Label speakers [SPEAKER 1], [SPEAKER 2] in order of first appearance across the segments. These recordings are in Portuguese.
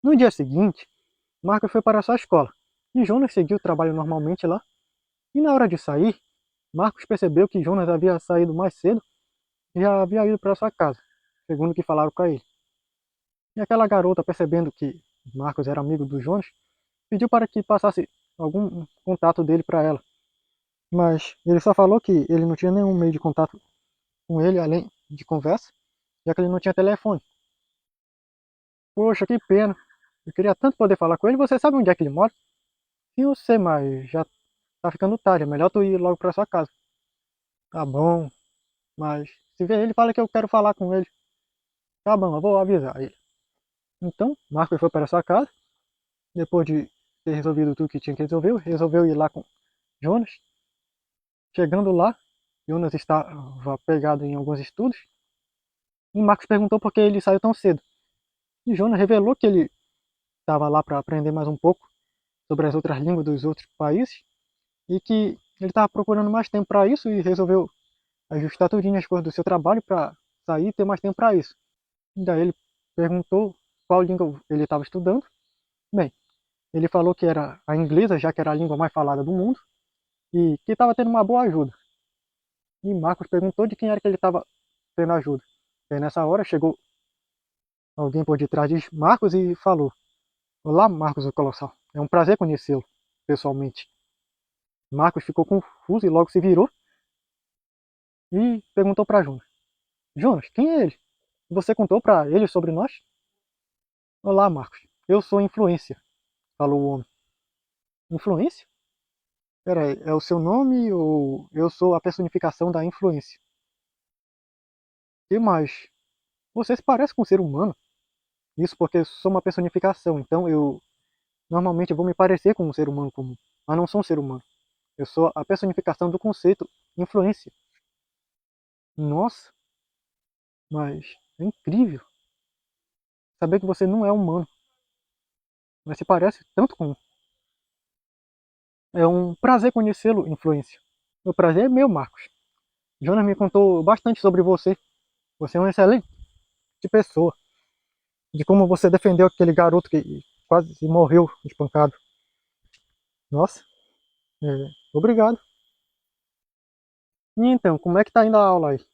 [SPEAKER 1] No dia seguinte, Marcos foi para sua escola e Jonas seguiu o trabalho normalmente lá. E na hora de sair, Marcos percebeu que Jonas havia saído mais cedo e já havia ido para sua casa, segundo o que falaram para ele. E aquela garota, percebendo que Marcos era amigo do Jonas, pediu para que passasse algum contato dele para ela. Mas ele só falou que ele não tinha nenhum meio de contato com ele além de conversa, já que ele não tinha telefone. Poxa, que pena. Eu queria tanto poder falar com ele. Você sabe onde é que ele mora? Sim, eu sei, mas já tá ficando tarde. É melhor tu ir logo pra sua casa. Tá bom, mas se ver ele, fala que eu quero falar com ele. Tá bom, eu vou avisar ele. Então, Marcos foi para sua casa. Depois de ter resolvido tudo que tinha que resolver, resolveu ir lá com Jonas. Chegando lá, Jonas estava pegado em alguns estudos. E Marcos perguntou por que ele saiu tão cedo. E Jonas revelou que ele estava lá para aprender mais um pouco sobre as outras línguas dos outros países e que ele estava procurando mais tempo para isso e resolveu ajustar tudinho as coisas do seu trabalho para sair e ter mais tempo para isso. E daí ele perguntou qual língua ele estava estudando. Bem, ele falou que era a inglesa, já que era a língua mais falada do mundo, e que estava tendo uma boa ajuda. E Marcos perguntou de quem era que ele estava tendo ajuda. E nessa hora chegou alguém por detrás de Marcos e falou: Olá, Marcos o Colossal. É um prazer conhecê-lo pessoalmente. Marcos ficou confuso e logo se virou e perguntou para Jonas: Jonas, quem é ele? Você contou para ele sobre nós? Olá, Marcos. Eu sou influência, falou o homem. Influência? Peraí, é o seu nome ou eu sou a personificação da influência? E mais? Você se parece com um ser humano? Isso porque eu sou uma personificação, então eu normalmente vou me parecer com um ser humano comum, mas não sou um ser humano. Eu sou a personificação do conceito influência. Nossa, mas é incrível saber que você não é humano, mas se parece tanto com um. É um prazer conhecê-lo, influência. O prazer é meu, Marcos. Jonas me contou bastante sobre você. Você é uma excelente pessoa. De como você defendeu aquele garoto que quase morreu espancado. Nossa, obrigado. E então, como é que tá indo a aula aí?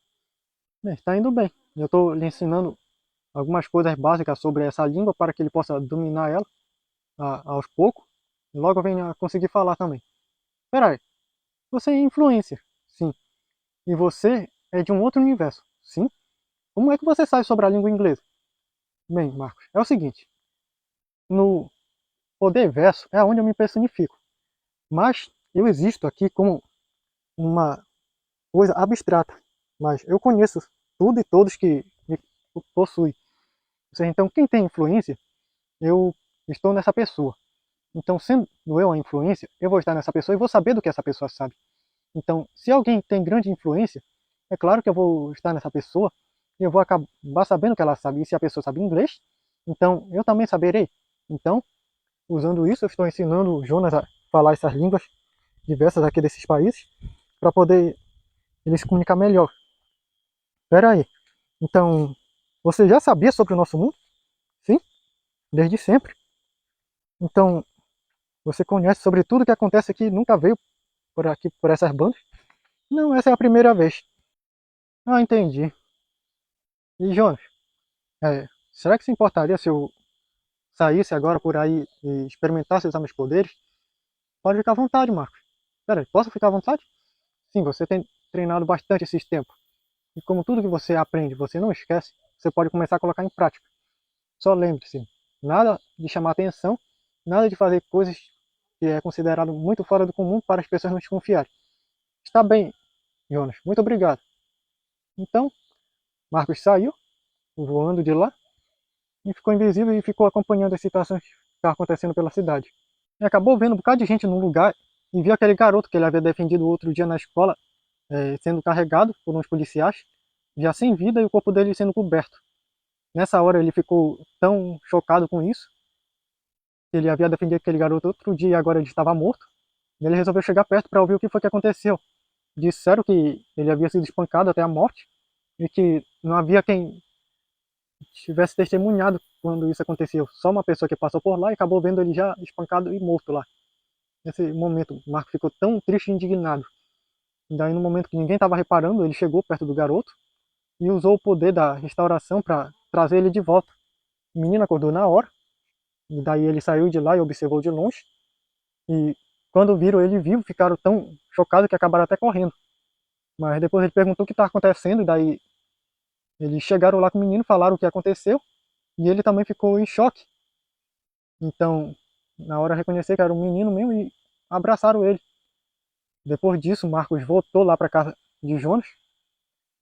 [SPEAKER 1] Bem, está indo bem. Eu estou lhe ensinando algumas coisas básicas sobre essa língua para que ele possa dominar ela aos poucos. E logo venha a conseguir falar também. Peraí, você é influencer? Sim. E você é de um outro universo? Sim. Como é que você sabe sobre a língua inglesa? Bem, Marcos, é o seguinte. No poder verso é onde eu me personifico. Mas eu existo aqui como uma coisa abstrata. Mas eu conheço tudo e todos que me possuem. Ou seja, então quem tem influência, eu estou nessa pessoa. Então, sendo eu a influência, eu vou estar nessa pessoa e vou saber do que essa pessoa sabe. Então, se alguém tem grande influência, é claro que eu vou estar nessa pessoa e eu vou acabar sabendo o que ela sabe. E se a pessoa sabe inglês, então eu também saberei. Então, usando isso, eu estou ensinando o Jonas a falar essas línguas diversas aqui desses países para poder ele se comunicar melhor. Espera aí. Então, você já sabia sobre o nosso mundo? Sim, desde sempre. Então, você conhece sobre tudo que acontece aqui, nunca veio por aqui, por essas bandas? Não, essa é a primeira vez. Ah, entendi. E, Jonas, será que se importaria se eu saísse agora por aí e experimentasse usar meus poderes? Pode ficar à vontade, Marcos. Peraí, posso ficar à vontade? Sim, você tem treinado bastante esses tempos. E como tudo que você aprende você não esquece, você pode começar a colocar em prática. Só lembre-se, nada de chamar atenção, nada de fazer coisas que é considerado muito fora do comum para as pessoas não desconfiarem. Está bem, Jonas, muito obrigado. Então, Marcos saiu, voando de lá, e ficou invisível e ficou acompanhando as situações que estavam acontecendo pela cidade. E acabou vendo um bocado de gente no lugar e viu aquele garoto que ele havia defendido outro dia na escola, sendo carregado por uns policiais, já sem vida e o corpo dele sendo coberto. Nessa hora ele ficou tão chocado com isso, que ele havia defendido aquele garoto outro dia e agora ele estava morto. E ele resolveu chegar perto para ouvir o que foi que aconteceu. Disseram que ele havia sido espancado até a morte e que não havia quem tivesse testemunhado quando isso aconteceu. Só uma pessoa que passou por lá e acabou vendo ele já espancado e morto lá. Nesse momento, o Marco ficou tão triste e indignado. E daí, no momento que ninguém estava reparando, ele chegou perto do garoto e usou o poder da restauração para trazer ele de volta. O menino acordou na hora, e daí ele saiu de lá e observou de longe. E quando viram ele vivo, ficaram tão chocados que acabaram até correndo. Mas depois ele perguntou o que estava acontecendo, e daí eles chegaram lá com o menino, falaram o que aconteceu, e ele também ficou em choque. Então, na hora reconhecer que era um menino mesmo e abraçaram ele. Depois disso, Marcos voltou lá para casa de Jonas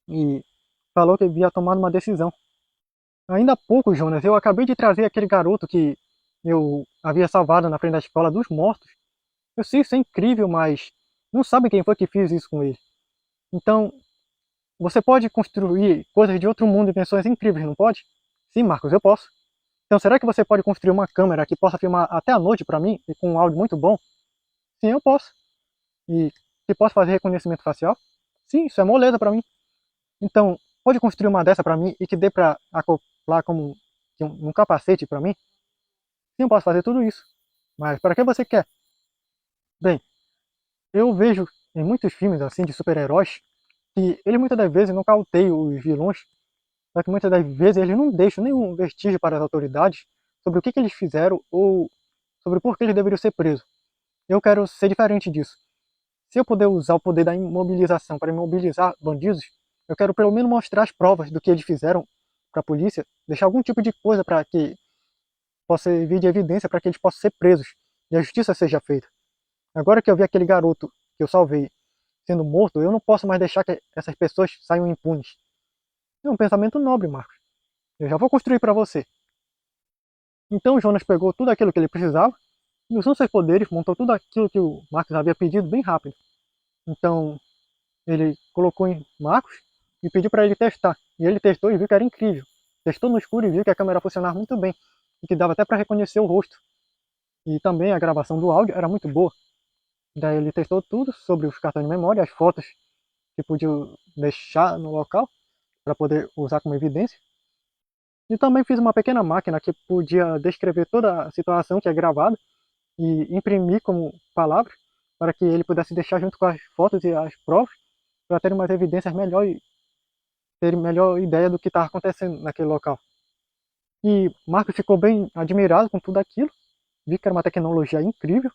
[SPEAKER 1] e falou que havia tomado uma decisão. Ainda há pouco, Jonas, eu acabei de trazer aquele garoto que eu havia salvado na frente da escola dos mortos. Eu sei, isso é incrível, mas não sabe quem foi que fez isso com ele. Então, você pode construir coisas de outro mundo, invenções incríveis, não pode? Sim, Marcos, eu posso. Então, será que você pode construir uma câmera que possa filmar até a noite para mim e com um áudio muito bom? Sim, eu posso. E que possa fazer reconhecimento facial? Sim, isso é moleza para mim. Então, pode construir uma dessa para mim e que dê para acoplar como um capacete para mim? Sim, eu posso fazer tudo isso. Mas para que você quer? Bem, eu vejo em muitos filmes assim de super-heróis que eles muitas das vezes não cauteiam os vilões, só que muitas das vezes eles não deixam nenhum vestígio para as autoridades sobre o que eles fizeram ou sobre por que eles deveriam ser presos. Eu quero ser diferente disso. Se eu puder usar o poder da imobilização para imobilizar bandidos, eu quero pelo menos mostrar as provas do que eles fizeram para a polícia, deixar algum tipo de coisa para que possa vir de evidência para que eles possam ser presos e a justiça seja feita. Agora que eu vi aquele garoto que eu salvei sendo morto, eu não posso mais deixar que essas pessoas saiam impunes. É um pensamento nobre, Marcos. Eu já vou construir para você. Então Jonas pegou tudo aquilo que ele precisava e usando seus poderes montou tudo aquilo que o Marcos havia pedido bem rápido. Então ele colocou em Marcos e pediu para ele testar. E ele testou e viu que era incrível. Testou no escuro e viu que a câmera funcionava muito bem e que dava até para reconhecer o rosto. E também a gravação do áudio era muito boa. Daí ele testou tudo sobre os cartões de memória, as fotos que podia deixar no local para poder usar como evidência. E também fiz uma pequena máquina que podia descrever toda a situação que é gravada e imprimir como palavras para que ele pudesse deixar junto com as fotos e as provas para ter umas evidências melhor e ter melhor ideia do que estava acontecendo naquele local. E Marcos ficou bem admirado com tudo aquilo, viu que era uma tecnologia incrível,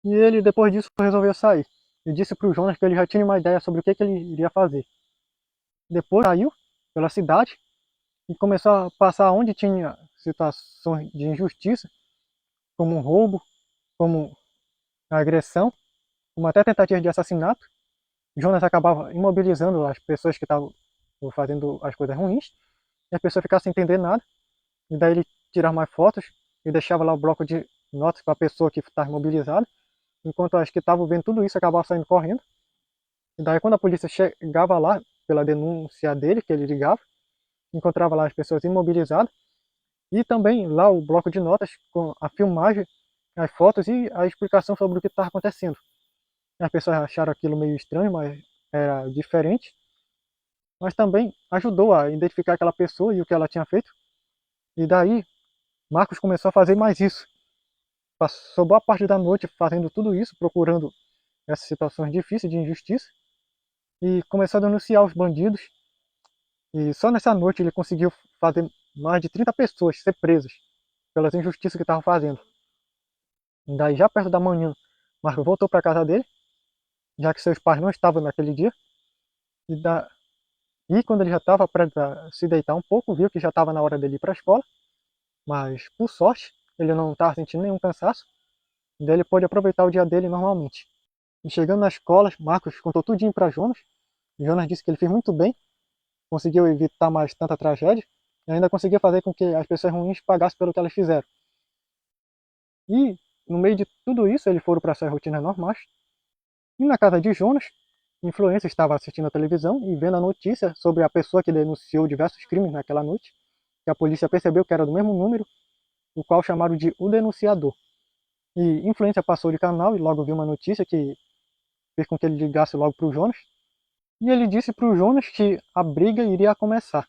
[SPEAKER 1] e ele depois disso resolveu sair. E disse para o Jonas que ele já tinha uma ideia sobre o que ele iria fazer. Depois saiu pela cidade e começou a passar onde tinha situações de injustiça, como um roubo, como agressão, como até tentativa de assassinato. Jonas acabava imobilizando as pessoas que estavam fazendo as coisas ruins, e a pessoa ficava sem entender nada, e daí ele tirava mais fotos e deixava lá o bloco de notas para a pessoa que estava imobilizada, enquanto as que estavam vendo tudo isso acabavam saindo correndo. E daí quando a polícia chegava lá, pela denúncia dele, que ele ligava, encontrava lá as pessoas imobilizadas, e também lá o bloco de notas com a filmagem, as fotos e a explicação sobre o que estava acontecendo. As pessoas acharam aquilo meio estranho, mas era diferente. Mas também ajudou a identificar aquela pessoa e o que ela tinha feito. E daí, Marcos começou a fazer mais isso. Passou boa parte da noite fazendo tudo isso, procurando essas situações difíceis de injustiça. E começou a denunciar os bandidos. E só nessa noite ele conseguiu fazer mais de 30 pessoas ser presas pelas injustiças que estavam fazendo. E daí, já perto da manhã, Marcos voltou para casa dele, já que seus pais não estavam naquele dia. E quando ele já estava para se deitar um pouco, viu que já estava na hora dele ir para a escola, mas por sorte ele não estava sentindo nenhum cansaço, e daí ele pôde aproveitar o dia dele normalmente. E chegando na escola, Marcos contou tudinho para Jonas, e Jonas disse que ele fez muito bem, conseguiu evitar mais tanta tragédia, e ainda conseguiu fazer com que as pessoas ruins pagassem pelo que elas fizeram. E no meio de tudo isso, eles foram para suas rotinas normais, e na casa de Jonas, o influencer estava assistindo a televisão e vendo a notícia sobre a pessoa que denunciou diversos crimes naquela noite, que a polícia percebeu que era do mesmo número, o qual chamaram de O Denunciador. E influencer passou de canal e logo viu uma notícia que fez com que ele ligasse logo para o Jonas. E ele disse para o Jonas que a briga iria começar.